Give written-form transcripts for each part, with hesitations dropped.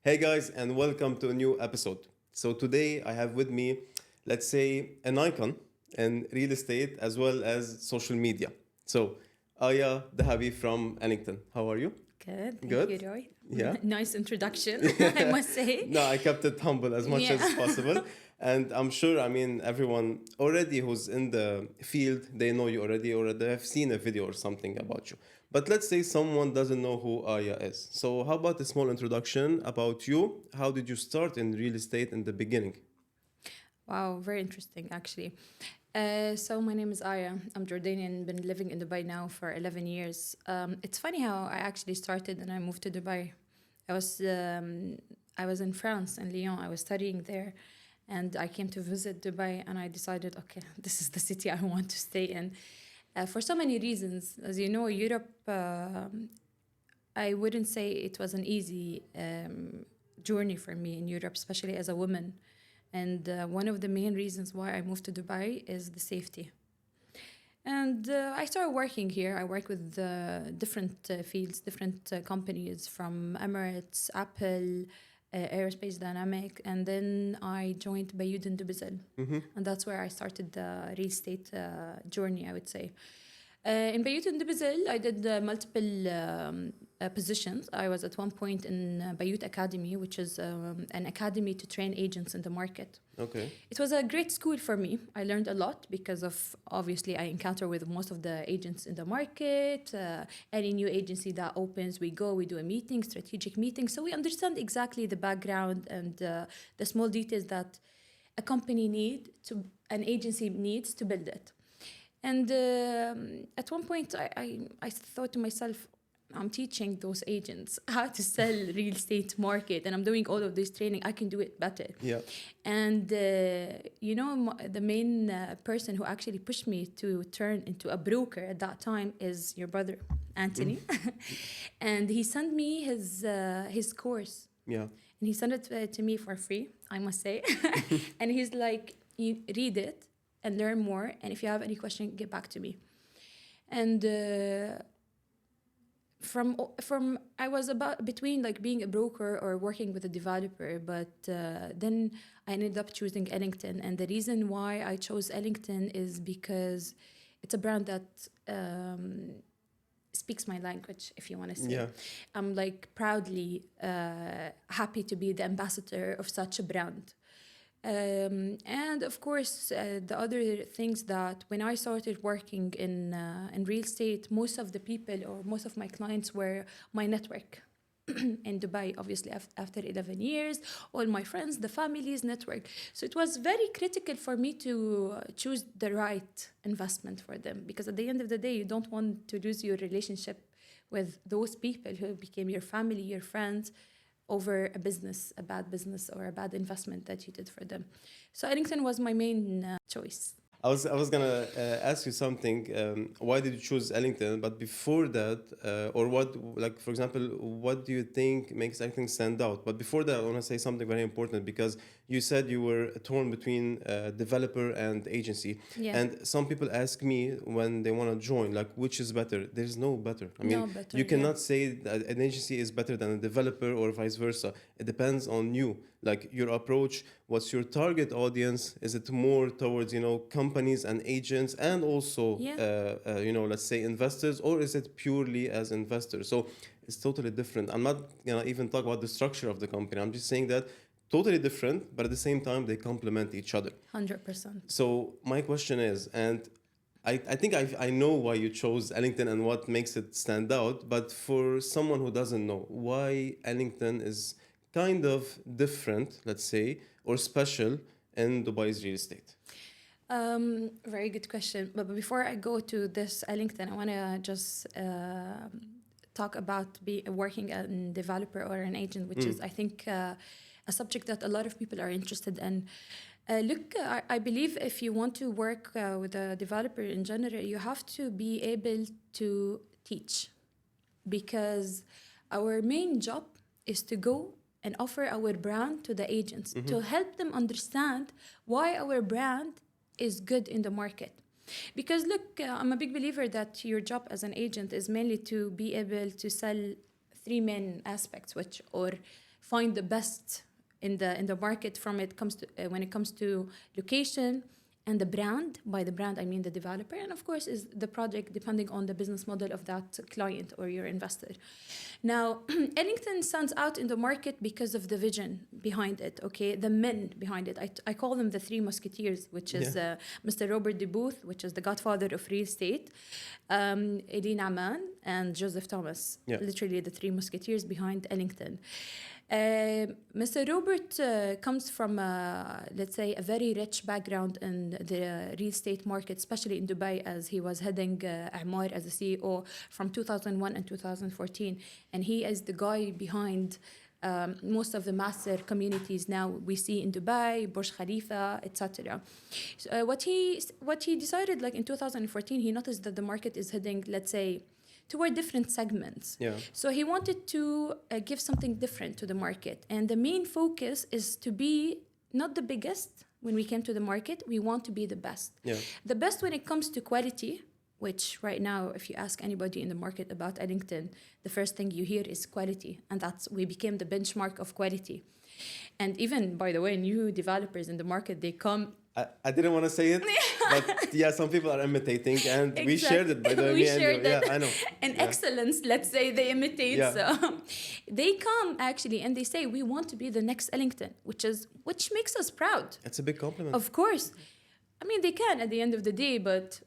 Hey guys, and welcome to a new episode. So today I have with me, let's say, an icon in real estate as well as social media. So Aya Dahabi from Ellington. How are you? Good, thank you, Good? Roy. Yeah? Nice introduction, I must say. No, I kept it humble as much Yeah. as possible. And I'm sure, everyone already who's in the field, they know you already, or they have seen a video or something about you. But let's say someone doesn't know who Aya is. So, how about a small introduction about you? How did you start in real estate in the beginning? Wow, very interesting, actually. So my name is Aya. I'm Jordanian, been living in Dubai now for 11 years. It's funny how I actually started and I moved to Dubai. I was um, I was in France, in Lyon. I was studying there, and I came to visit Dubai, and I decided, okay, this is the city I want to stay in, for so many reasons. As you know, Europe. I wouldn't say it was an easy journey for me in Europe, especially as a woman. And one of the main reasons why I moved to Dubai is the safety. And I started working here. I work with different fields, different companies from Emirates, Apple, Aerospace Dynamic, and then I joined Bayud in Dubizel. And that's where I started the real estate journey, I would say. In Bayut and Dubizel, I did multiple positions. I was at one point in Bayut Academy, which is an academy to train agents in the market. Okay. It was a great school for me. I learned a lot because of, obviously, I encounter with most of the agents in the market. Any new agency that opens, we go, we do a meeting, strategic meeting. So we understand exactly the background and the small details that a company an agency needs to build it. And at one point, I thought to myself, I'm teaching those agents how to sell real estate market, and I'm doing all of this training. I can do it better. Yeah. And the main person who actually pushed me to turn into a broker at that time is your brother, Anthony, and he sent me his course. Yeah. And he sent it to me for free, I must say. And he's like, you read it and learn more. And if you have any question, get back to me. And from I was about between like being a broker or working with a developer, but then I ended up choosing Ellington. And the reason why I chose Ellington is because it's a brand that speaks my language, if you want to say. Yeah. I'm like proudly happy to be the ambassador of such a brand. And of course, the other things that when I started working in real estate, most of the people or most of my clients were my network in Dubai, obviously after 11 years, all my friends, the family's network. So it was very critical for me to choose the right investment for them, because at the end of the day, you don't want to lose your relationship with those people who became your family, your friends, over a bad business or a bad investment that you did for them. So Ellington was my main choice. I was gonna ask you something. Why did you choose Ellington? But before that, or what, like for example, what do you think makes Ellington stand out? But before that, I want to say something very important, because you said you were torn between developer and agency. Yeah. And some people ask me when they want to join, like, which is better? There's no better. I mean, No better, you yeah. cannot say that an agency is better than a developer or vice versa. It depends on you, like your approach. What's your target audience? Is it more towards, companies and agents, and also Yeah. let's say investors, or is it purely as investors? So it's totally different. I'm not gonna even talk about the structure of the company. I'm just saying that totally different, but at the same time they complement each other. 100%. So my question is, and I think I know why you chose Ellington and what makes it stand out, but for someone who doesn't know, why Ellington is kind of different, let's say, or special in Dubai's real estate? Very good question. But before I go to this Ellington, I want to just talk about working as a developer or an agent, which is, I think, a subject that a lot of people are interested in. I believe if you want to work with a developer in general, you have to be able to teach, because our main job is to go and offer our brand to the agents to help them understand why our brand is good in the market. Because look, I'm a big believer that your job as an agent is mainly to be able to sell three main aspects, which or find the best in the market from it comes to when it comes to location and the brand. By the brand, I mean the developer, and of course is the project, depending on the business model of that client or your investor. Now, Ellington stands out in the market because of the vision behind it, okay? The men behind it. I call them the three musketeers, which is Mr. Robert de Booth, which is the godfather of real estate, Eileen Aman, and Joseph Thomas. Yeah. Literally the three musketeers behind Ellington. Mr. Robert comes from, let's say, a very rich background in the real estate market, especially in Dubai, as he was heading A'mar as a CEO from 2001 and 2014. And he is the guy behind most of the master communities now we see in Dubai, Burj Khalifa, etc. So, what he decided, like in 2014, he noticed that the market is heading, let's say, toward different segments. Yeah. So he wanted to give something different to the market. And the main focus is to be not the biggest when we came to the market. We want to be the best. Yeah. The best when it comes to quality, which right now, if you ask anybody in the market about Ellington, the first thing you hear is quality. And we became the benchmark of quality. And even, by the way, new developers in the market, they come. I didn't want to say it, but yeah, some people are imitating, and Exactly. we shared it, by the way. We me and shared you. that. Yeah, I know. And excellence, let's say, they imitate. Yeah. So they come actually and they say, we want to be the next Ellington, which makes us proud. It's a big compliment. Of course. I mean, they can at the end of the day, but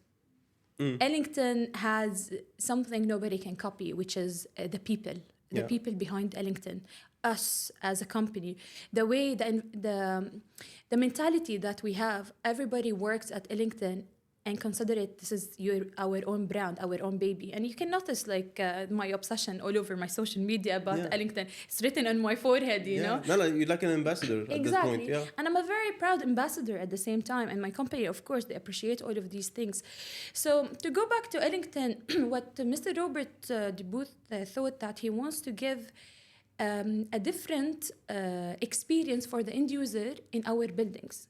Ellington has something nobody can copy, which is the people. The people behind Ellington, us as a company, the way the mentality that we have. Everybody works at Ellington and consider it, this is our own brand, our own baby. And you can notice like my obsession all over my social media about Ellington. It's written on my forehead, you know. No, you're like an ambassador at this point. Yeah. And I'm a very proud ambassador at the same time. And my company, of course, they appreciate all of these things. So to go back to Ellington, what Mr. Robert de Booth thought that he wants to give a different experience for the end user in our buildings.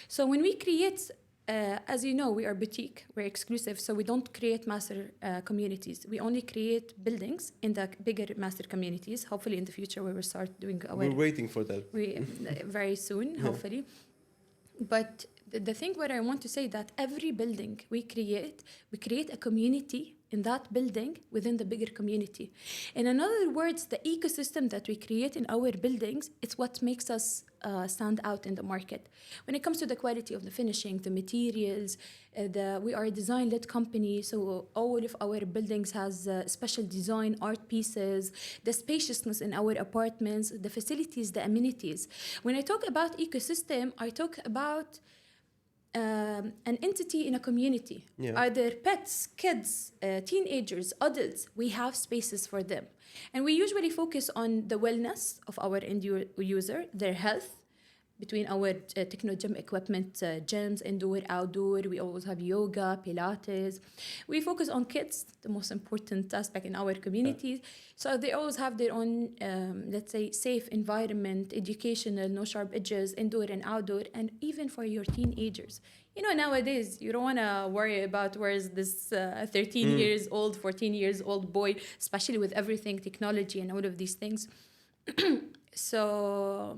So when we create, as you know, we are boutique, we're exclusive, so we don't create master communities. We only create buildings in the bigger master communities. Hopefully in the future we will start doing our... We're waiting for that. Very soon, hopefully. But the thing what I want to say that every building we create a community in that building within the bigger community. In other words, the ecosystem that we create in our buildings, it's what makes us stand out in the market. When it comes to the quality of the finishing, the materials, we are a design-led company, so all of our buildings has special design, art pieces, the spaciousness in our apartments, the facilities, the amenities. When I talk about ecosystem, I talk about an entity in a community, either pets, kids, teenagers, adults. We have spaces for them, and we usually focus on the wellness of our end user, their health. Between our techno gym equipment, gyms, indoor, outdoor, we always have yoga, Pilates. We focus on kids, the most important aspect in our community. So they always have their own, let's say, safe environment, educational, no sharp edges, indoor and outdoor, and even for your teenagers. You know, nowadays, you don't want to worry about where's this 13 years old, 14 years old boy, especially with everything, technology and all of these things. So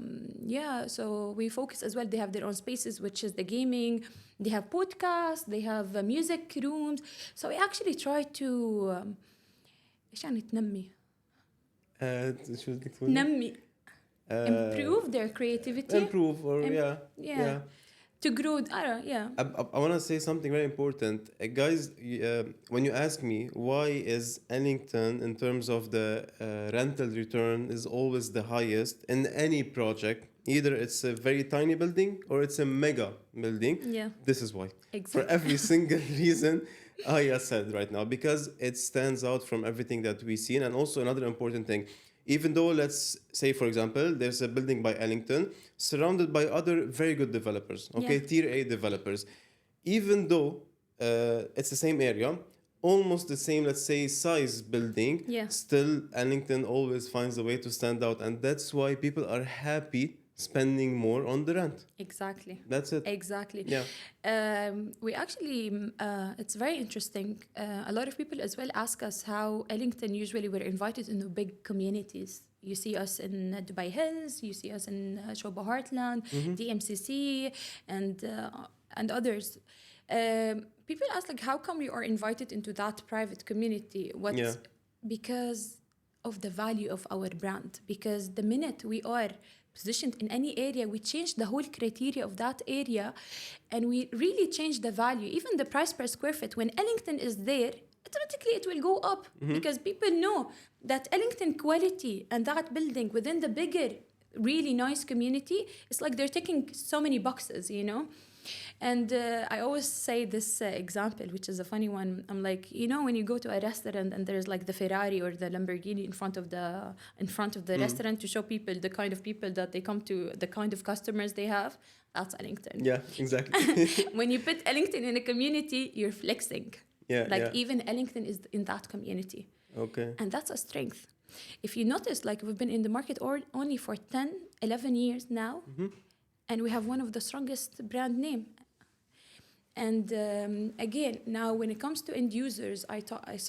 so we focus as well. They have their own spaces, which is the gaming. They have podcasts. They have music rooms. So we actually try to إيش يعني تنمي نمي improve their creativity. Improve or To grow, I want to say something very important. Guys, when you ask me why is Ellington in terms of the rental return is always the highest in any project, either it's a very tiny building or it's a mega building, this is why. Exactly. For every single reason Aya said right now, because it stands out from everything that we've seen. And also another important thing, even though, let's say, for example, there's a building by Ellington surrounded by other very good developers, tier A developers. Even though it's the same area, almost the same, let's say, size building, still Ellington always finds a way to stand out. And that's why people are happy spending more on the rent. Exactly. That's it. Exactly. Yeah. We actually, it's very interesting. A lot of people as well ask us how Ellington usually were invited into big communities. You see us in Dubai Hills, you see us in Shoba Heartland, Mm-hmm. DMCC, and others. People ask like, how come you are invited into that private community? Yeah. Because of the value of our brand. Because the minute we are positioned in any area, we change the whole criteria of that area, and we really change the value, even the price per square foot. When Ellington is there, automatically it will go up, because people know that Ellington quality and that building within the bigger, really nice community, it's like they're ticking so many boxes, you know. And I always say this example, which is a funny one. I'm like, you know, when you go to a restaurant and there's like the Ferrari or the Lamborghini in front of the restaurant to show people the kind of people that they come to, the kind of customers they have. That's Ellington. Yeah, exactly. When you put Ellington in a community, you're flexing. Yeah, Like yeah. even Ellington is in that community. Okay. And that's a strength. If you notice, like we've been in the market only for 10, 11 years now, and we have one of the strongest brand name. And again, now when it comes to end users,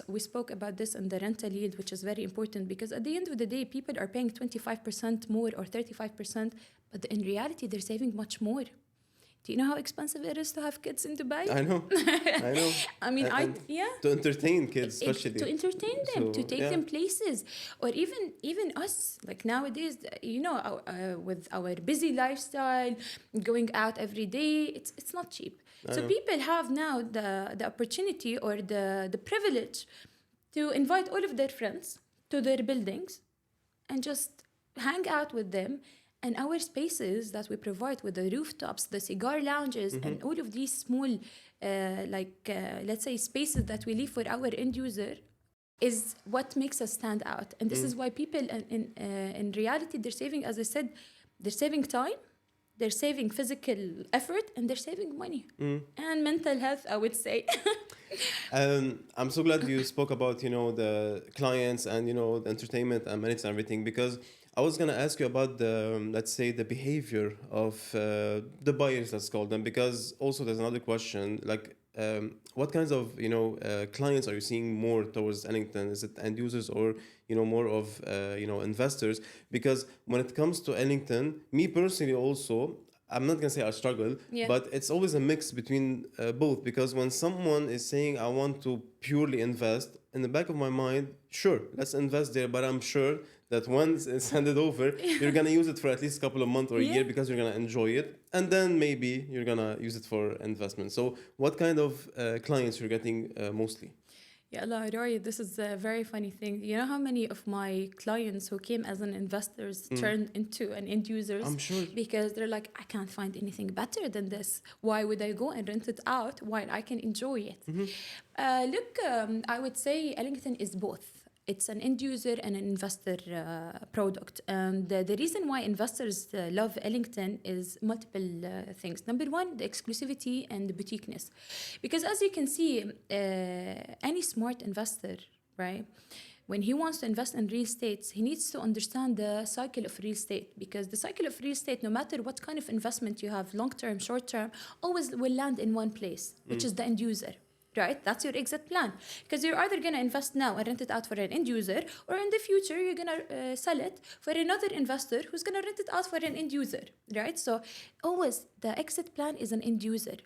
we spoke about this in the rental yield, which is very important, because at the end of the day, people are paying 25% more or 35%, but in reality, they're saving much more. Do you know how expensive it is to have kids in Dubai? I know. I know. I mean, And yeah. to entertain kids, especially. To entertain them, So, to take yeah. them places, or even us. Like nowadays, you know, with our busy lifestyle, going out every day, it's not cheap. I So know. people have now the opportunity or the privilege to invite all of their friends to their buildings and just hang out with them. And our spaces that we provide with the rooftops, the cigar lounges, and all of these small, let's say, spaces that we leave for our end user is what makes us stand out. And this is why people, in reality, they're saving, as I said, they're saving time, they're saving physical effort, and they're saving money. And mental health, I would say. I'm so glad you spoke about, you know, the clients and, you know, the entertainment and minutes and everything, because I was going to ask you about the, let's say, the behavior of the buyers, let's call them, because also there's another question, like, what kinds of, you know, clients are you seeing more towards Ellington? Is it end users or, you know, more of, you know, investors? Because when it comes to Ellington, me personally also, I'm not going to say I struggle, Yeah. but it's always a mix between both, because when someone is saying, I want to purely invest, in the back of my mind, sure, let's invest there, but I'm sure that once it's handed over, you're going to use it for at least a couple of months or a year because you're going to enjoy it. And then maybe you're going to use it for investment. So what kind of clients you're getting mostly? Yeah, Allah, Roy, this is a very funny thing. You know how many of my clients who came as an investors turned into an end users? I'm sure. Because they're like, I can't find anything better than this. Why would I go and rent it out while I can enjoy it? Look, I would say Ellington is both. It's an end user and an investor product. And the reason why investors love Ellington is multiple things. Number one, the exclusivity and the boutiqueness. Because as you can see, any smart investor, right, when he wants to invest in real estate, he needs to understand the cycle of real estate. Because the cycle of real estate, no matter what kind of investment you have, long-term, short-term, always will land in one place, which is the end user. Right? That's your exit plan. Because you're either going to invest now and rent it out for an end user, or in the future, you're going to sell it for another investor who's going to rent it out for an end user. Right? So always the exit plan is an end user.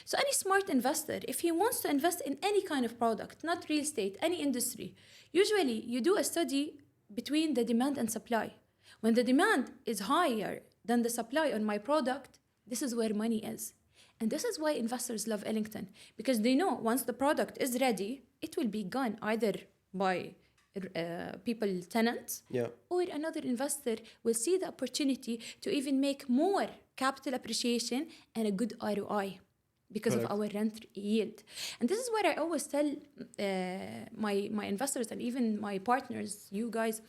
So any smart investor, if he wants to invest in any kind of product, not real estate, any industry, usually you do a study between the demand and supply. When the demand is higher than the supply on my product, this is where money is. And this is why investors love Ellington, because they know once the product is ready, it will be gone either by tenants, or another investor will see the opportunity to even make more capital appreciation and a good ROI because of our rent yield. And this is what I always tell my investors and even my partners, you guys.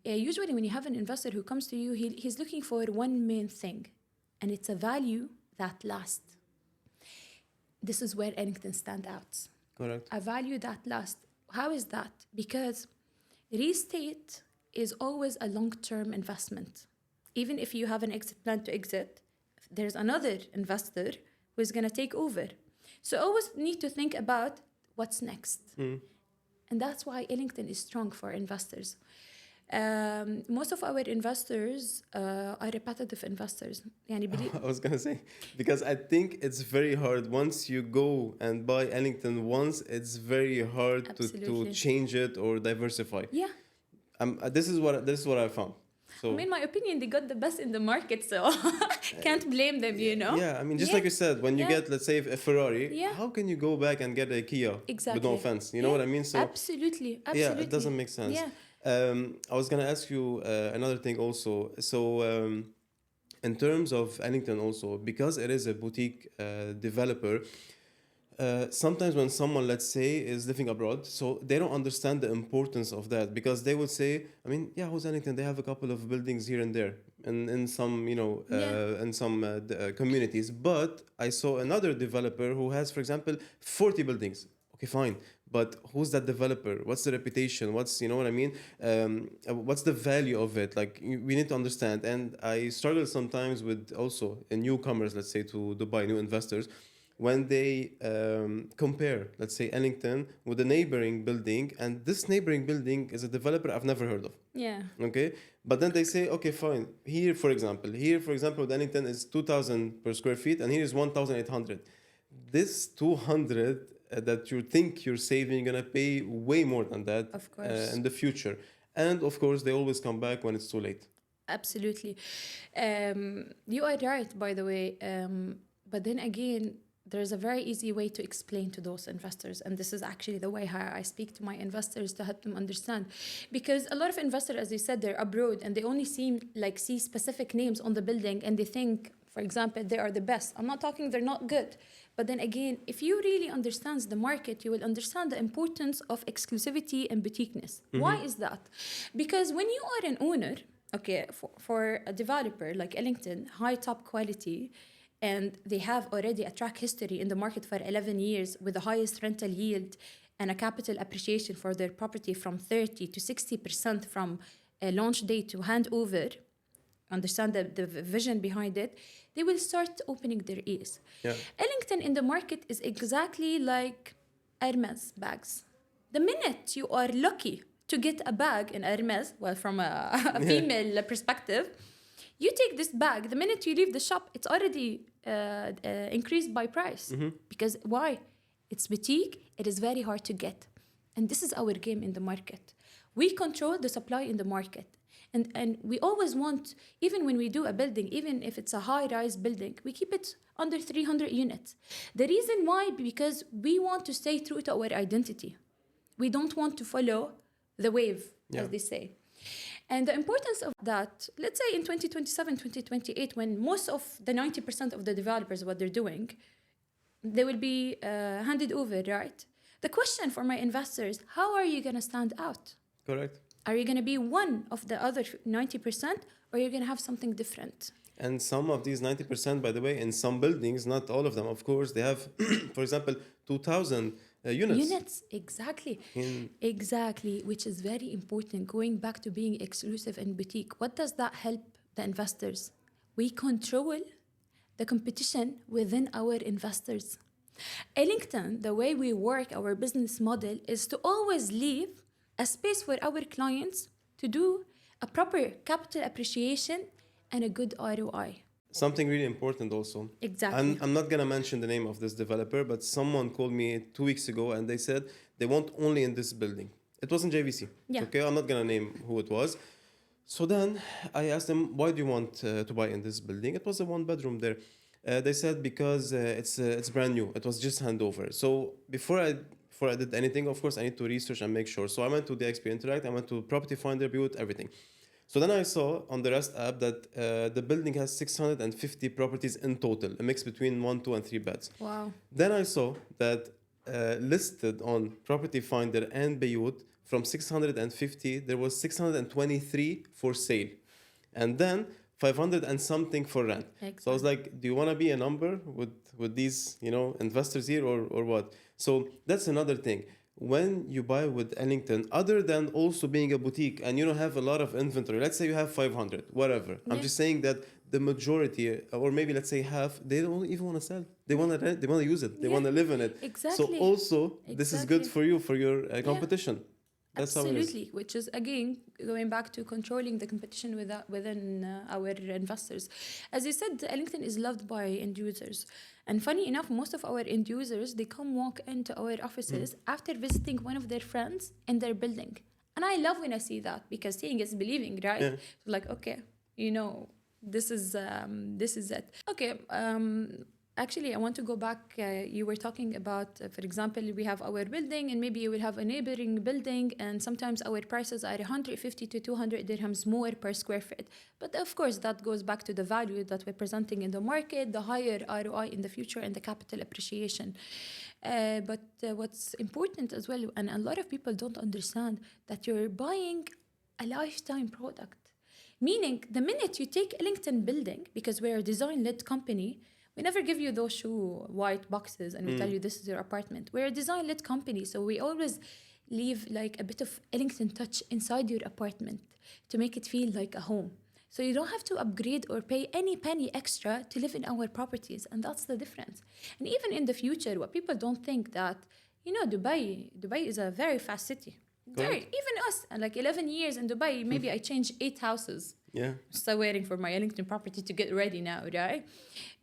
Usually when you have an investor who comes to you, he's looking for one main thing, and it's a value that lasts. This is where Ellington stands out. Correct. A value that lasts. How is that? Because real estate is always a long-term investment. Even if you have an exit plan to exit, there's another investor who is going to take over. So always need to think about what's next. And that's why Ellington is strong for investors. Most of our investors are repetitive investors. يعني I was gonna say, because I think it's very hard once you go and buy Ellington once, it's very hard to Absolutely. change it or diversify. Yeah. This is what I found. I So mean, my opinion, they got the best in the market, so can't blame them, you know? yeah, I mean, just Yeah. like you said, when you Yeah. get, let's say, a Ferrari, Yeah. how can you go back and get a Kia? With no Exactly. offense, you know Yeah. what I mean? So Absolutely. yeah, Absolutely. it doesn't make sense. Yeah. I was gonna ask you another thing also. So in terms of Ellington also, because it is a boutique developer, sometimes when someone, let's say, is living abroad, so they don't understand the importance of that, because they would say, I mean, yeah, who's Ellington? They have a couple of buildings here and there, and in some, Yeah. in some communities. But I saw another developer who has, for example, 40 buildings. Okay, fine. But who's that developer? What's the reputation? What's, you know what I mean? What's the value of it? Like, we need to understand. And I struggle sometimes with also newcomers, let's say, to Dubai, new investors, when they compare, let's say, Ellington with a neighboring building, and this neighboring building is a developer I've never heard of. Yeah. Okay, but then they say, okay, fine. Here, for example, with Ellington is 2,000 per square feet, and here is 1,800. This 200 that you think you're saving, you're gonna pay way more than that Of course. in the future. And of course, they always come back when it's too late. Absolutely. You are right, by the way. But then again, there's a very easy way to explain to those investors. And this is actually the way how I speak to my investors to help them understand. Because a lot of investors, as you said, they're abroad and they only see specific names on the building and they think, for example, they are the best. I'm not talking they're not good. But then again, if you really understand the market, you will understand the importance of exclusivity and boutiqueness. Why is that? Because when you are an owner, okay, for a developer like Ellington, high top quality, and they have already a track history in the market for 11 years with the highest rental yield and a capital appreciation for their property from 30 to 60% from launch date to handover, understand the vision behind it, they will start opening their ears. Yeah. Ellington in the market is exactly like Hermes bags. The minute you are lucky to get a bag in Hermes, well, from a female perspective, you take this bag, the minute you leave the shop, it's already increased by price. Because why? It's boutique, it is very hard to get. And this is our game in the market. We control the supply in the market. And we always want, even when we do a building, even if it's a high-rise building, we keep it under 300 units. The reason why, because we want to stay true to our identity. We don't want to follow the wave, as they say. And the importance of that, let's say in 2027, 2028, when most of the 90% of the developers, what they're doing, they will be handed over, right? The question for my investors, how are you going to stand out? Correct. Are you going to be one of the other 90% or are you going to have something different? And some of these 90%, by the way, in some buildings, not all of them, of course, they have, for example, 2,000 units. Units, exactly. Exactly, which is very important. Going back to being exclusive and boutique, what does that help the investors? We control the competition within our investors. Ellington, the way we work, our business model is to always leave a space for our clients to do a proper capital appreciation and a good ROI. Something really important also. Exactly. I'm not going to mention the name of this developer, but someone called me 2 weeks ago and they said they want only in this building. It wasn't JVC. Yeah. Okay, I'm not going to name who it was. So then I asked them, why do you want to buy in this building? It was a 1-bedroom there. They said because it's brand new. It was just handover. So before I did anything, of course, I need to research and make sure. So I went to the XP Interact, I went to Property Finder, Build, everything. So then I saw on the Rest app that the building has 650 properties in total, a mix between 1, 2, and 3 beds. Wow. Then I saw that listed on Property Finder and Beirut, from 650, there was 623 for sale. And then 500 and something for rent. Exactly. So I was like, do you want to be a number with these, investors here or what? So that's another thing. When you buy with Ellington, other than also being a boutique and you don't have a lot of inventory, let's say you have 500, whatever. Yeah. I'm just saying that the majority, or maybe let's say half, they don't even want to sell. They want to rent, they want to use it, they want to live in it. Exactly. So also, this is good Exactly. for you, for your competition. That's how it is. Absolutely, which is again going back to controlling the competition within our investors. As you said, Ellington is loved by end users, and funny enough, most of our end users they come walk into our offices after visiting one of their friends in their building, and I love when I see that because seeing is believing, right? Yeah. So like, okay, you know, this is it. Okay. Actually, I want to go back. You were talking about, for example, we have our building, and maybe you will have a neighboring building, and sometimes our prices are 150 to 200 dirhams more per square foot. But of course, that goes back to the value that we're presenting in the market, the higher ROI in the future, and the capital appreciation. But what's important as well, and a lot of people don't understand, that you're buying a lifetime product. Meaning, the minute you take Ellington building, because we're a design-led company, we never give you those shoe white boxes and we tell you this is your apartment. We're a design-led company, so we always leave like a bit of Ellington touch inside your apartment to make it feel like a home. So you don't have to upgrade or pay any penny extra to live in our properties, and that's the difference. And even in the future, what people don't think that, you know, Dubai is a very fast city. Very, Correct. even us, and like 11 years in Dubai, maybe I changed 8 houses. Yeah. Still waiting for my Ellington property to get ready now, right?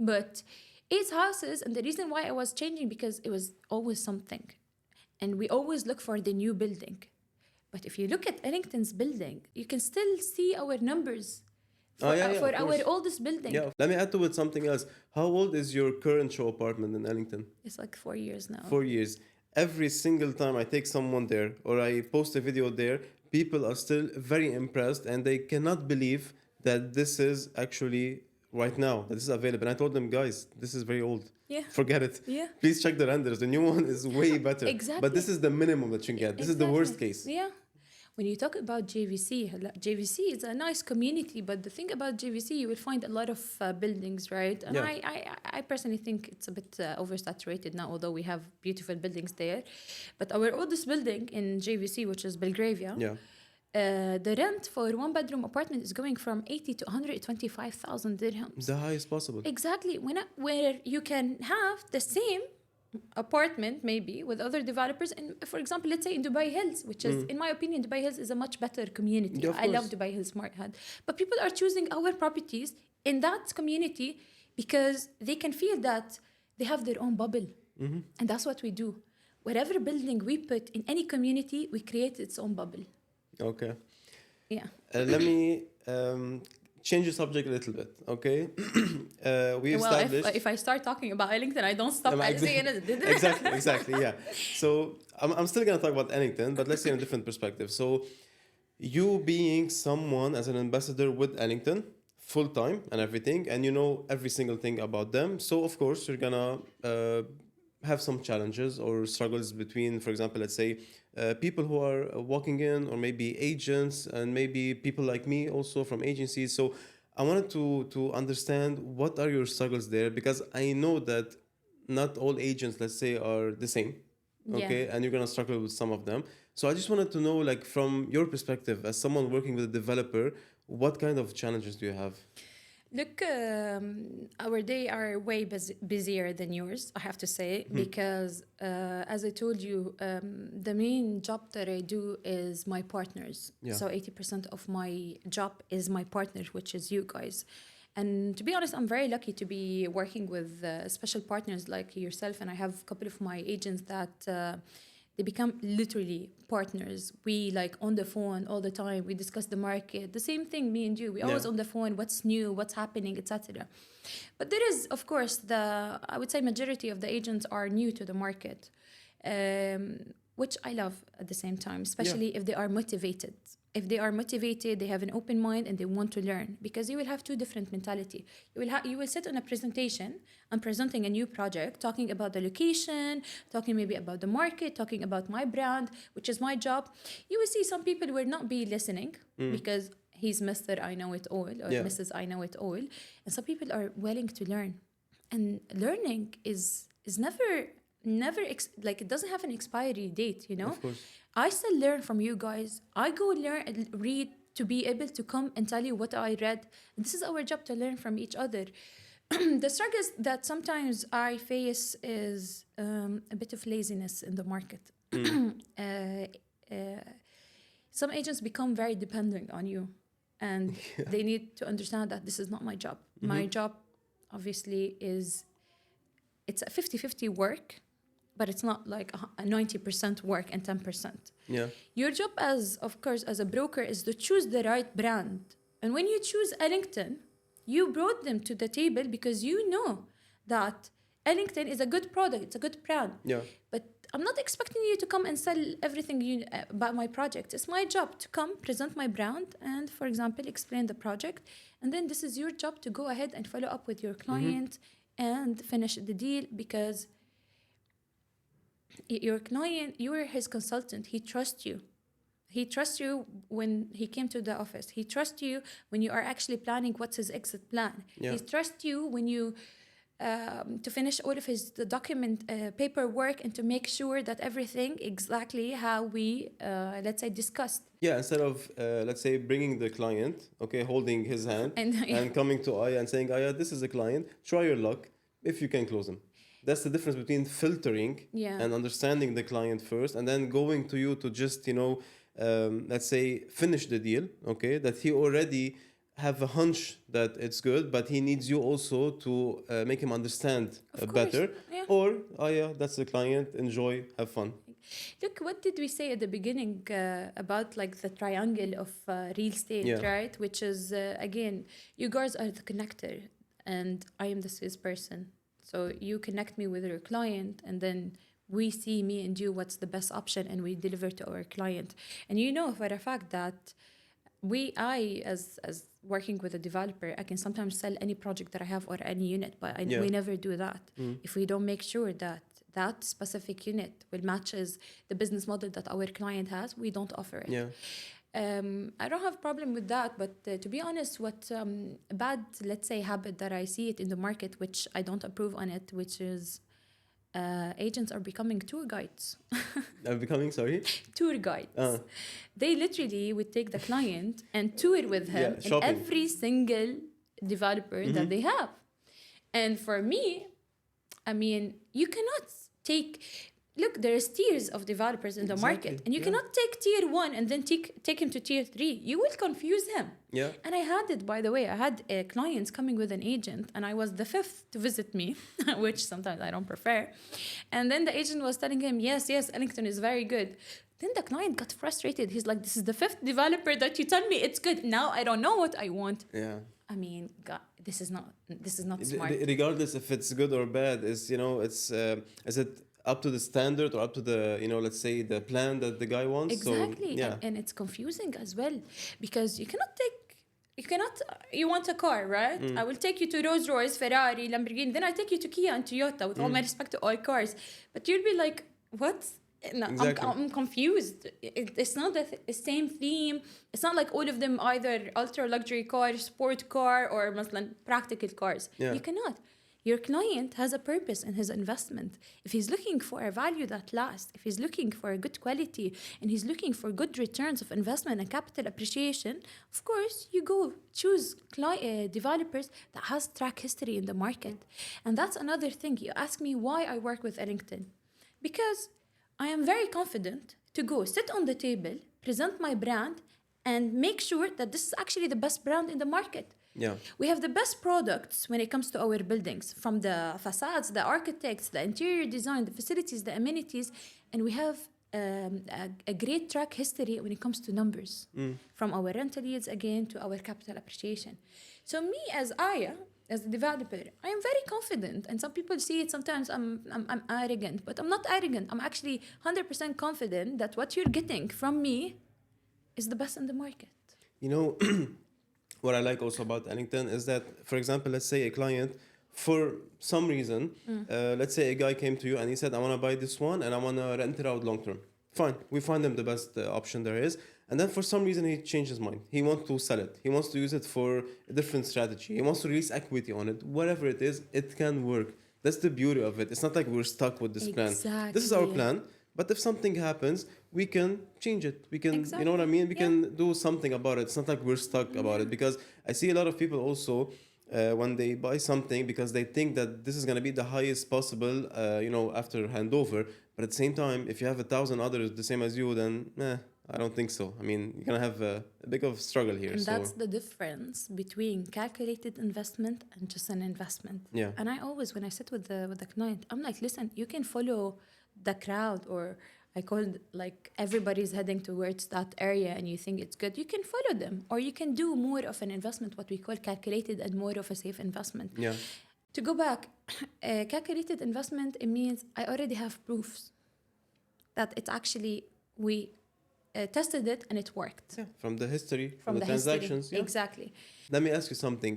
But 8 houses, and the reason why I was changing because it was always something, and we always look for the new building. But if you look at Ellington's building, you can still see our numbers Oh, yeah, for of our course. oldest building. Yeah. Let me add to it something else. How old is your current show apartment in Ellington? It's like 4 years now. 4 years. Every single time I take someone there or I post a video there, people are still very impressed and they cannot believe that this is actually right now, that this is available. And I told them, guys, this is very old. Yeah. Forget it. Yeah. Please check the renders. The new one is way better. Exactly. But this is the minimum that you get. This is the worst case. Yeah. When you talk about JVC, JVC is a nice community, but the thing about JVC, you will find a lot of buildings, right? And Yeah. I personally think it's a bit oversaturated now, although we have beautiful buildings there. But our oldest building in JVC, which is Belgravia, Yeah. the rent for one bedroom apartment is going from 80 to 125,000 dirhams. The highest possible. Exactly. Where you can have the same apartment maybe with other developers, and for example, let's say in Dubai Hills, which is in my opinion, Dubai Hills is a much better community. Yeah, of I love course. Dubai Hills Smart Head, but people are choosing our properties in that community because they can feel that they have their own bubble. And that's what we do. Whatever building we put in any community, we create its own bubble. Okay. Yeah. Let me change the subject a little bit, okay? We Well, established... if I start talking about Ellington, I don't stop. I say it. exactly, yeah. So I'm still gonna talk about Ellington, but let's say in a different perspective. So you being someone as an ambassador with Ellington, full time and everything, and you know every single thing about them. So of course you're gonna have some challenges or struggles between, for example, let's say people who are walking in, or maybe agents, and maybe people like me also from agencies. So I wanted to understand what are your struggles there, because I know that not all agents, let's say, are the same. Okay, Yeah. and you're gonna struggle with some of them. So I just wanted to know, like, from your perspective as someone working with a developer, what kind of challenges do you have? Look, our day are way busier than yours, I have to say, because as I told you, the main job that I do is my partners. Yeah. So 80% of my job is my partners, which is you guys. And to be honest, I'm very lucky to be working with special partners like yourself. And I have a couple of my agents that they become literally partners. We like on the phone all the time. We discuss the market. The same thing, me and you. We always Yeah. on the phone. What's new? What's happening? Etc. But there is, of course, I would say majority of the agents are new to the market, which I love at the same time, especially if they are motivated. If they are motivated, they have an open mind and they want to learn, because you will have two different mentality. You will sit on a presentation. I'm presenting a new project, talking about the location, talking maybe about the market, talking about my brand, which is my job. You will see some people will not be listening because he's Mr. I know it all, or Yeah. Mrs. I know it all. And some people are willing to learn. And learning is never like it doesn't have an expiry date, you know? Of course. I still learn from you guys. I go read to be able to come and tell you what I read. And this is our job, to learn from each other. The struggles that sometimes I face is a bit of laziness in the market. some agents become very dependent on you, and they need to understand that this is not my job. My job, obviously, is it's a 50-50 work, but it's not like a 90% work and 10%. Yeah. Your job, as of course, as a broker, is to choose the right brand. And when you choose Ellington, you brought them to the table because you know that Ellington is a good product, it's a good brand. Yeah. But I'm not expecting you to come and sell everything about my project. It's my job to come, present my brand, and, for example, explain the project. And then this is your job to go ahead and follow up with your client and finish the deal, because your client, you are his consultant. He trusts you. He trusts you when he came to the office. He trusts you when you are actually planning what's his exit plan. Yeah. He trusts you when you to finish all of his document paperwork and to make sure that everything exactly how we let's say discussed. Yeah, instead of let's say bringing the client, okay, holding his hand And coming to Aya and saying, Aya, this is a client, try your luck if you can close him. That's the difference between filtering and understanding the client first, and then going to you to just, let's say, finish the deal, okay, that he already have a hunch that it's good, but he needs you also to make him understand better. Yeah. Or, Aya, that's the client, enjoy, have fun. Look, what did we say at the beginning about like the triangle of real estate, right? Which is, again, you guys are the connector and I am the salesperson. So you connect me with your client, and then we see, me and you, what's the best option, and we deliver to our client. And you know for a fact that I as working with a developer, I can sometimes sell any project that I have or any unit, but we never do that. If we don't make sure that that specific unit will matches the business model that our client has, we don't offer it. Yeah. I don't have a problem with that, but to be honest, what a bad, let's say, habit that I see it in the market, which I don't approve on it, which is agents are becoming tour guides. Are becoming, sorry? Tour guides. They literally would take the client and tour with him in every single developer that they have. And for me, I mean, you cannot look, there's tiers of developers in the market, and you cannot take tier 1 and then take him to tier 3. You will confuse him. Yeah. And I had it, by the way. I had clients coming with an agent, and I was the 5th to visit me, which sometimes I don't prefer. And then the agent was telling him, yes, Ellington is very good. Then the client got frustrated. He's like, this is the 5th developer that you tell me it's good. Now I don't know what I want. Yeah. I mean, God, this is not smart. Regardless if it's good or bad, is is it up to the standard or up to the, let's say, the plan that the guy wants? Exactly. So, and it's confusing as well, because you want a car, right? I will take you to Rolls Royce, Ferrari, Lamborghini, then I take you to Kia and Toyota, with all my respect to all cars. But you'll be like, what? No, exactly. I'm confused. It's not the same theme. It's not like all of them either ultra luxury car, sport car, or practical cars. Yeah. You cannot. Your client has a purpose in his investment. If he's looking for a value that lasts, if he's looking for a good quality, and he's looking for good returns of investment and capital appreciation, of course, you go choose developers that has track history in the market. And that's another thing. You ask me why I work with Ellington. Because I am very confident to go sit on the table, present my brand, and make sure that this is actually the best brand in the market. Yeah. We have the best products when it comes to our buildings, from the facades, the architects, the interior design, the facilities, the amenities, and we have a great track history when it comes to numbers, from our rental yields again to our capital appreciation. So me as Aya, as a developer, I am very confident, and some people see it sometimes I'm arrogant, but I'm not arrogant. I'm actually 100% confident that what you're getting from me is the best in the market. What I like also about Ellington is that, for example, let's say a client, for some reason, let's say a guy came to you and he said, I want to buy this one and I want to rent it out long term. Fine, we find him the best option there is. And then for some reason, he changed his mind. He wants to sell it. He wants to use it for a different strategy. He wants to release equity on it. Whatever it is, it can work. That's the beauty of it. It's not like we're stuck with this plan. This is our plan. But if something happens, we can change it. We can, you know what I mean? We can do something about it. It's not like we're stuck about it. Because I see a lot of people also, when they buy something, because they think that this is going to be the highest possible, after handover. But at the same time, if you have 1,000 others the same as you, then I don't think so. I mean, you're gonna have a big of struggle here. And So that's the difference between calculated investment and just an investment. yeah, And I always, when I sit with the client, I'm like, listen, you can follow the crowd, or I call it like everybody's heading towards that area and you think it's good, you can follow them. Or you can do more of an investment, what we call calculated, and more of a safe investment. yeah, To go back, calculated investment, it means I already have proofs that it's actually, we tested it and it worked. yeah. From the history, from From the the history. transactions. Yeah. Exactly. Let me ask you something.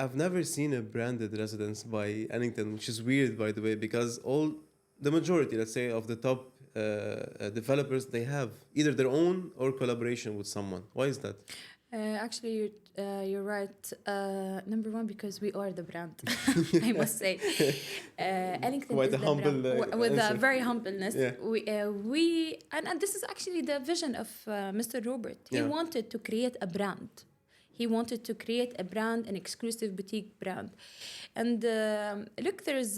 I've never seen a branded residence by Ellington, which is weird, by the way, because the majority, let's say, of the top developers, they have either their own or collaboration with someone. Why is that? Actually, you're right. Number one, because we are the brand, I must say. Ellington Quite is a the humble brand. With a answer. very humbleness. Yeah. And this is actually the vision of Mr. Robert. He Yeah. wanted to create a brand. He wanted to create a brand, an exclusive boutique brand. And look, there's,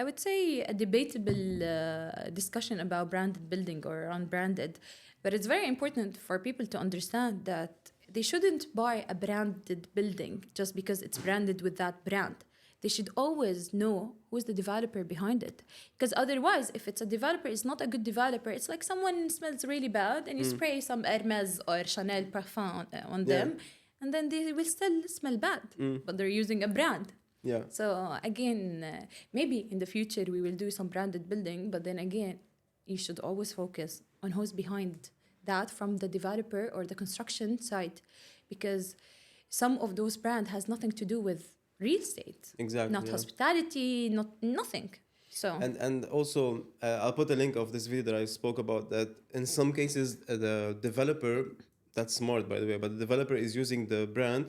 I would say, a debatable discussion about branded building or unbranded. But it's very important for people to understand that they shouldn't buy a branded building just because it's branded with that brand. They should always know who's the developer behind it. Because otherwise, if it's a developer, it's not a good developer. It's like someone smells really bad and you spray some Hermes or Chanel parfum on them, and then they will still smell bad, but they're using a brand. Yeah. So again, maybe in the future we will do some branded building, but then again, you should always focus on who's behind that from the developer or the construction side, because some of those brands has nothing to do with real estate, Exactly. not yeah. hospitality, not nothing. So And also, I'll put a link of this video that I spoke about. That in some cases, the developer, that's smart by the way, but the developer is using the brand,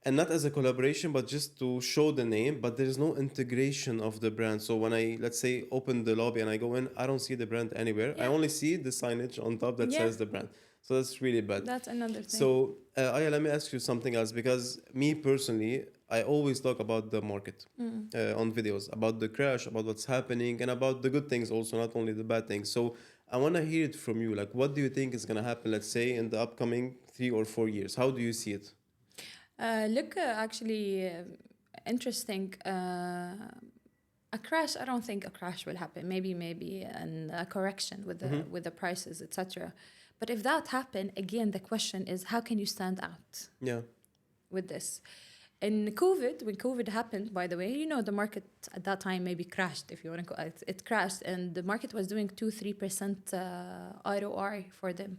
and not as a collaboration, but just to show the name. But there is no integration of the brand. So when I, let's say, open the lobby and I go in, I don't see the brand anywhere. I Yeah. only see the signage on top that Yeah. says the brand. So that's really bad. that's another thing. So, Aya, let me ask you something else, because me personally, I always talk about the market on videos, about the crash, about what's happening, and about the good things also, not only the bad things. So I want to hear it from you. Like, what do you think is going to happen, let's say, in the upcoming 3 or 4 years? How do you see it? Look, actually, interesting. A crash. I don't think a crash will happen. Maybe, and a correction with the prices, etc. But if that happen, again, the question is, how can you stand out Yeah. with this? In COVID, when COVID happened, by the way, you know, the market at that time maybe crashed, if you want to call it. It crashed, and the market was doing 2-3% ROI for them.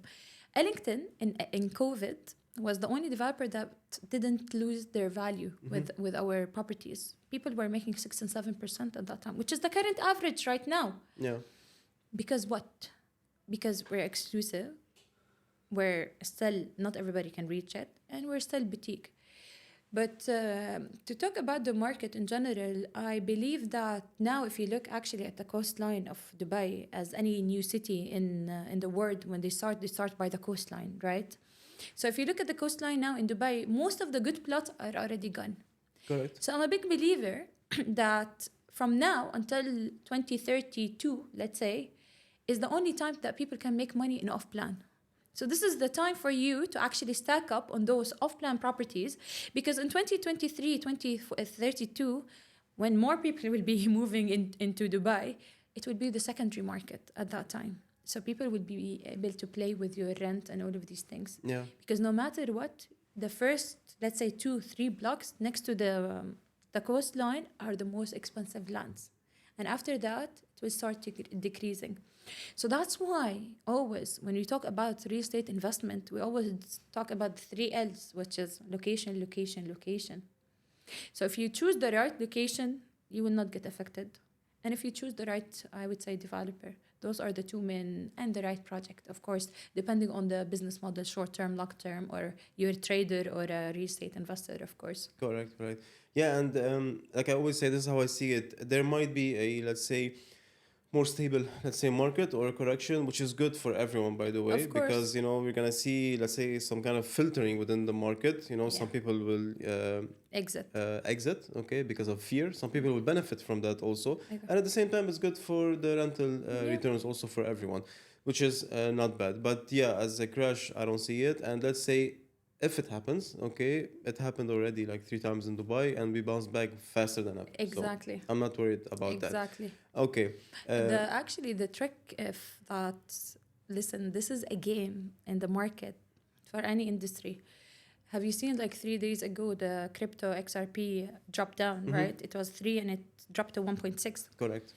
Ellington in COVID was the only developer that didn't lose their value with our properties. People were making 6 and 7% at that time, which is the current average right now. Yeah. Because what? Because we're exclusive. We're still, not everybody can reach it, and we're still boutique. But to talk about the market in general, I believe that now if you look actually at the coastline of Dubai, as any new city in the world, when they start by the coastline, right? So if you look at the coastline now in Dubai, most of the good plots are already gone. Correct. So I'm a big believer that from now until 2032, let's say, is the only time that people can make money in off-plan. So this is the time for you to actually stack up on those off-plan properties, because in 2023, 2032, when more people will be moving into Dubai, it will be the secondary market at that time. So people will be able to play with your rent and all of these things. Yeah. Because no matter what, the first, let's say 2-3 blocks next to the coastline are the most expensive lands. And after that, it will start decreasing. So that's why always, when we talk about real estate investment, we always talk about 3 L's, which is location, location, location. So if you choose the right location, you will not get affected. And if you choose the right, I would say, developer, those are the 2 main, and the right project, of course, depending on the business model, short-term, long-term, or you're a trader or a real estate investor, of course. Correct. Right. Yeah. And like I always say, this is how I see it. There might be a, let's say, more stable, let's say, market or a correction, which is good for everyone, by the way, Of course. because, you know, we're going to see, let's say, some kind of filtering within the market. You know, some Yeah. people will exit, okay, because of fear. Some people will benefit from that also. Okay. And at the same time, it's good for the rental Yeah. returns also for everyone. which is not bad. But yeah, as a crash, I don't see it. And let's say if it happens, okay, it happened already like 3 times in Dubai, and we bounced back faster than ever. Exactly. So I'm not worried about Exactly. that. Okay. The trick, if that, listen, this is a game in the market for any industry. Have you seen like 3 days ago the crypto XRP dropped down, right? It was 3 and it dropped to 1.6. Correct.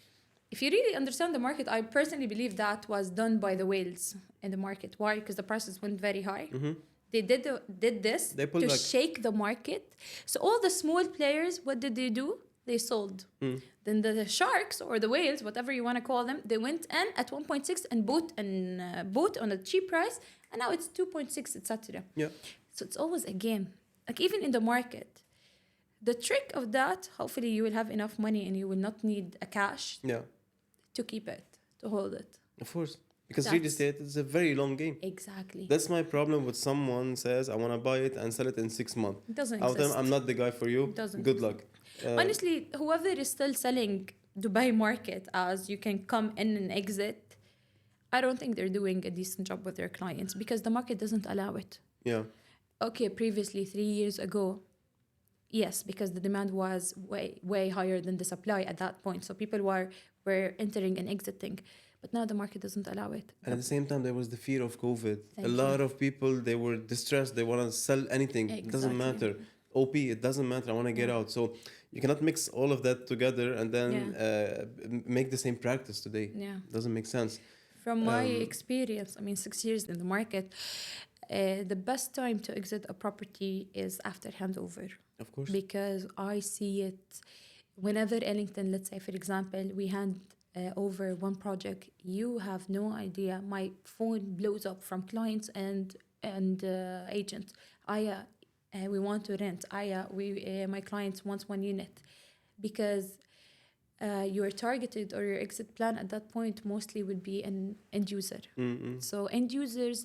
If you really understand the market, I personally believe that was done by the whales in the market. Why? Because the prices went very high. They did this They pulled to back. shake the market. So all the small players, what did they do? They sold. Then the sharks or the whales, whatever you want to call them, they went in at 1.6 and bought on a cheap price, and now it's 2.6, etc. Yeah. So it's always a game. Like even in the market, the trick of that, hopefully you will have enough money and you will not need a cash Yeah. to keep it, to hold it. Of course. Because real That's- estate is a very long game. Exactly. That's my problem with someone says, I want to buy it and sell it in 6 months. It doesn't I'll tell exist. them, I'm not the guy for you. It doesn't Good exist. luck. Honestly, whoever is still selling Dubai market as you can come in and exit, I don't think they're doing a decent job with their clients because the market doesn't allow it. Yeah. Okay, previously 3 years ago, yes, because the demand was way higher than the supply at that point. So people were entering and exiting. But now the market doesn't allow it. And at the same time, there was the fear of COVID. Thank a lot of people, they were distressed. They want to sell anything. It doesn't Exactly. matter. OP, it doesn't matter. I want to get out. So you cannot mix all of that together and then make the same practice today. Yeah. Doesn't make sense. From my experience, I mean, 6 years in the market, the best time to exit a property is after handover. Of course. Because I see it whenever Ellington, let's say, for example, we hand over one project, you have no idea. My phone blows up from clients and agents. Ayah, we want to rent. Ayah, my clients wants 1 unit. Because your targeted or your exit plan at that point mostly will be an end user. So end users,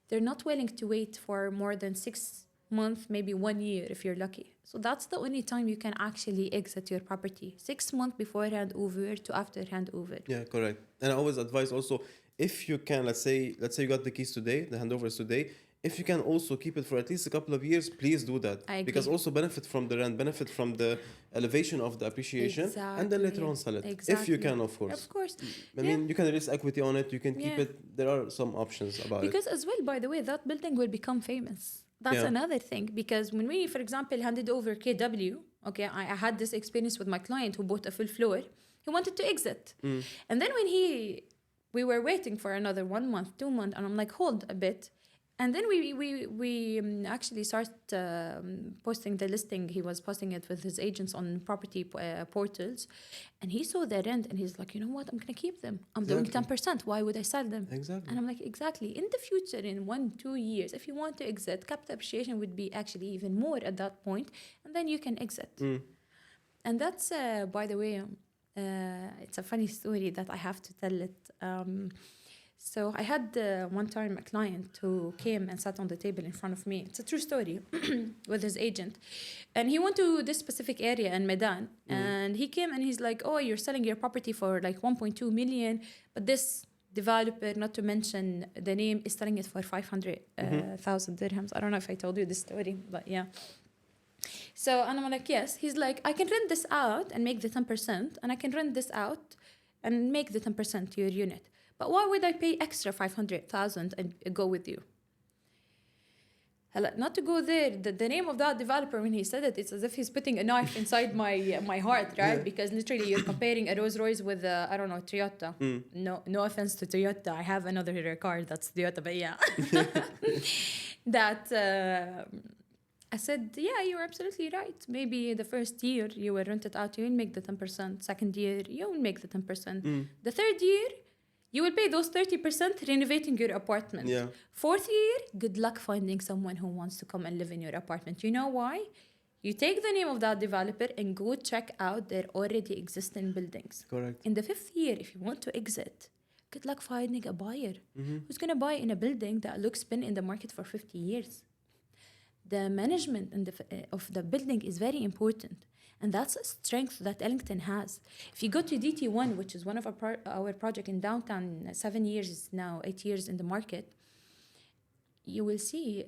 they're not willing to wait for more than 6 months, maybe 1 year if you're lucky. So that's the only time you can actually exit your property. 6 months before handover to after handover. Yeah, correct. And I always advise also, if you can, let's say you got the keys today, the handover is today. If you can also keep it for at least a couple of years, please do that. I agree. Because also benefit from the rent, benefit from the elevation of the appreciation, and then later on sell it. If you can, of course. Of course. I mean, you can release equity on it, you can keep Yeah. it. There are some options about Because as well, by the way, that building will become famous. That's another thing. Because when we, for example, handed over KW, okay, I had this experience with my client who bought a full floor. He wanted to exit. And then when we were waiting for another 1 month, 2 months, and I'm like, hold a bit. And then we actually started posting the listing. He was posting it with his agents on property portals. And he saw the rent and he's like, you know what? I'm going to keep them. I'm doing 10%. Why would I sell them? Exactly. And I'm like, exactly. In the future, in 1-2 years, if you want to exit, capital appreciation would be actually even more at that point. And then you can exit. And that's, by the way, it's a funny story that I have to tell it. So I had one time a client who came and sat on the table in front of me. It's a true story with his agent. And he went to this specific area in Medan. And he came and he's like, oh, you're selling your property for like 1.2 million. But this developer, not to mention the name, is selling it for 500,000 dirhams. I don't know if I told you this story, but yeah. So, and I'm like, yes. He's like, I can rent this out and make the 10%. And I can rent this out and make the 10% to your unit. But why would I pay extra 500,000 and go with you? Not to go there. The name of that developer, when he said it, it's as if he's putting a knife inside my heart, right? Yeah. Because literally you're comparing a Rolls Royce with I don't know, Toyota. No offense to Toyota. I have another car that's Toyota, but yeah. I said, yeah, you're absolutely right. Maybe the first year you will rent it out, you will make the 10%. Second year, you will make the 10%. The third year, you will pay those 30% renovating your apartment. Yeah. Fourth year, good luck finding someone who wants to come and live in your apartment. You know why? You take the name of that developer and go check out their already existing buildings. Correct. In the fifth year, if you want to exit, good luck finding a buyer who's going to buy in a building that looks been in the market for 50 years. The management of the building is very important. And that's a strength that Ellington has. If you go to DT1, which is one of our project in downtown, 7 years now, 8 years in the market, you will see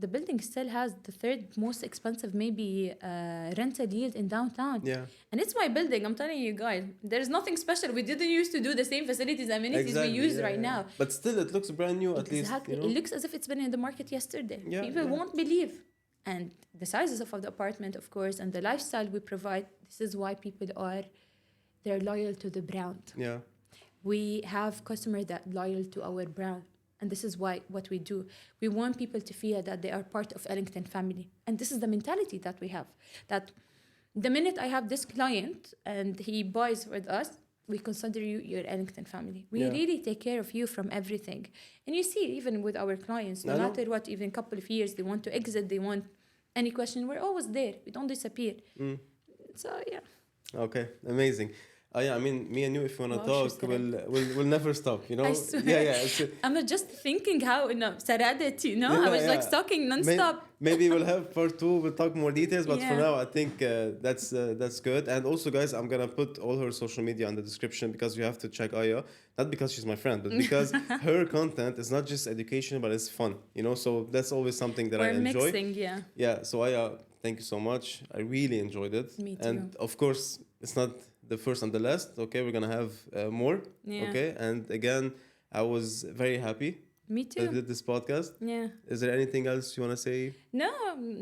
the building still has the third most expensive, maybe rental yield in downtown. Yeah. And it's my building. I'm telling you guys, there's nothing special. We didn't used to do the same facilities, amenities Exactly. we use right now. But still, it looks brand new. At least, Exactly. you know? It looks as if it's been in the market yesterday. Yeah, People yeah. won't believe. And the sizes of the apartment, of course, and the lifestyle we provide, this is why people they're loyal to the brand. Yeah. We have customers that loyal to our brand. And this is why what we do. We want people to feel that they are part of Ellington family. And this is the mentality that we have. That the minute I have this client and he buys with us, we consider you your Ellington family. We really take care of you from everything. And you see, even with our clients, no matter what, even a couple of years, they want to exit, they want any question, we're always there. We don't disappear. So, yeah. Okay, amazing. Yeah, I mean, me and you, if you want to Wow, talk, we'll never stop, you know? I swear. Yeah. I'm just thinking how, Saradet, I was like talking non-stop. Maybe we'll have part 2, we'll talk more details, but for Yeah. now, I think that's good. And also, guys, I'm going to put all her social media in the description because you have to check Aya. Not because she's my friend, but because her content is not just education, but it's fun, So that's always something that I enjoy. We're mixing, yeah. Yeah, so Aya, thank you so much. I really enjoyed it. Me too. And of course, it's not the first and the last. Okay, we're gonna have more. Yeah. Okay, and again, I was very happy Me that we too. did this podcast. Yeah. Is there anything else you wanna say? No,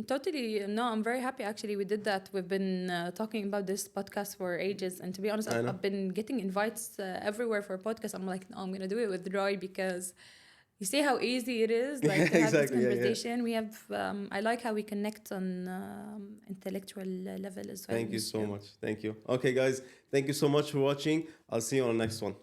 totally. No, I'm very happy. Actually, we did that. We've been talking about this podcast for ages. And to be honest, I've been getting invites everywhere for podcasts. I'm like, no, I'm going to do it with Roy because you see how easy it is, like to have this conversation. We have, I like how we connect on intellectual level as well. Thank you so much. Thank you. Okay, guys, thank you so much for watching. I'll see you on the next one.